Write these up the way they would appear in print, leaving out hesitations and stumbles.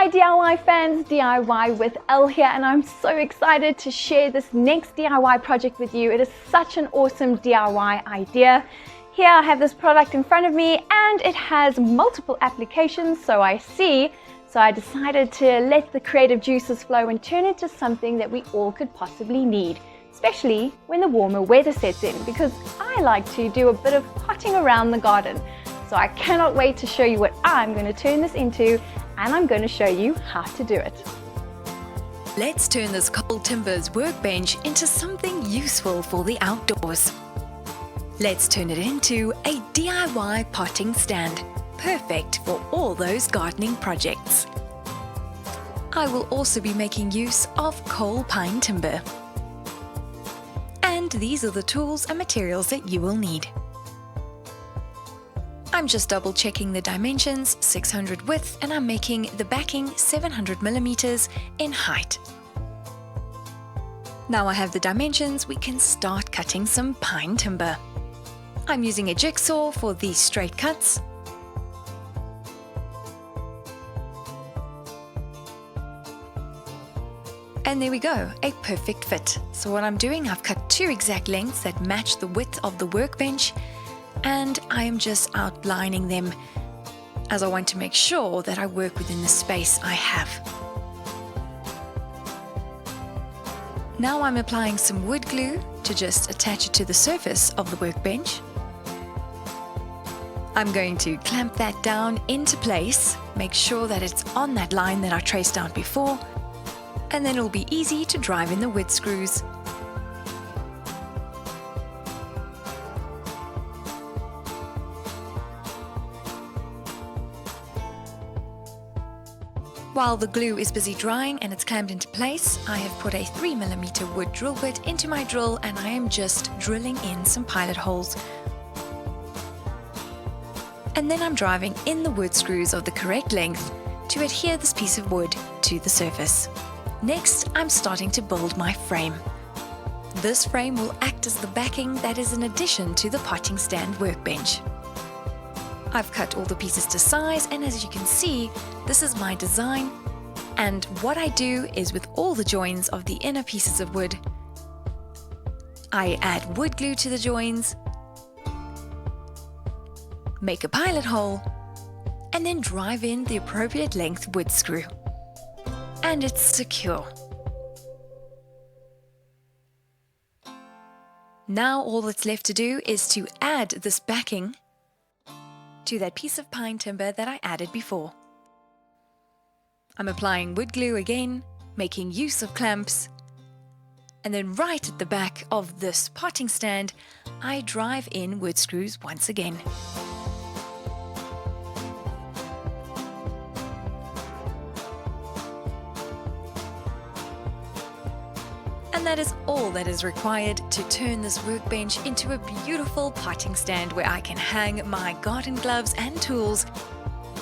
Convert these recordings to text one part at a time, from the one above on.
Hi DIY fans, DIY with Elle here, and I'm so excited to share this next DIY project with you. It is such an awesome DIY idea. Here I have this product in front of me and it has multiple applications, so I decided to let the creative juices flow and turn it into something that we all could possibly need, especially when the warmer weather sets in, because I like to do a bit of potting around the garden. So I cannot wait to show you what I'm going to turn this into, and I'm going to show you how to do it. Let's turn this cold timbers workbench into something useful for the outdoors. Let's turn it into a DIY potting stand, perfect for all those gardening projects. I will also be making use of coal pine timber. And these are the tools and materials that you will need. I'm just double checking the dimensions, 600 width, and I'm making the backing 700mm in height. Now I have the dimensions, we can start cutting some pine timber. I'm using a jigsaw for these straight cuts. And there we go, a perfect fit. So what I'm doing, I've cut two exact lengths that match the width of the workbench, and I am just outlining them as I want to make sure that I work within the space I have. Now I'm applying some wood glue to just attach it to the surface of the workbench. I'm going to clamp that down into place, make sure that it's on that line that I traced out before, and then it'll be easy to drive in the wood screws. While the glue is busy drying and it's clamped into place, I have put a 3mm wood drill bit into my drill, and I am just drilling in some pilot holes. And then I'm driving in the wood screws of the correct length to adhere this piece of wood to the surface. Next, I'm starting to build my frame. This frame will act as the backing that is in addition to the potting stand workbench. I've cut all the pieces to size, and as you can see, this is my design. And what I do is, with all the joins of the inner pieces of wood, I add wood glue to the joins, make a pilot hole, and then drive in the appropriate length wood screw. And it's secure. Now all that's left to do is to add this backing to that piece of pine timber that I added before. I'm applying wood glue again, making use of clamps, and then right at the back of this potting stand, I drive in wood screws once again. And that is all that is required to turn this workbench into a beautiful potting stand where I can hang my garden gloves and tools,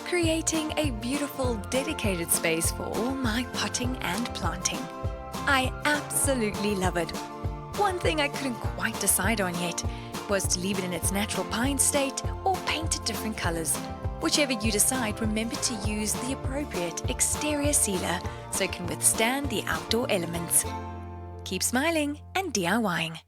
creating a beautiful dedicated space for all my potting and planting. I absolutely love it. One thing I couldn't quite decide on yet was to leave it in its natural pine state or paint it different colors. Whichever you decide, remember to use the appropriate exterior sealer so it can withstand the outdoor elements. Keep smiling and DIYing.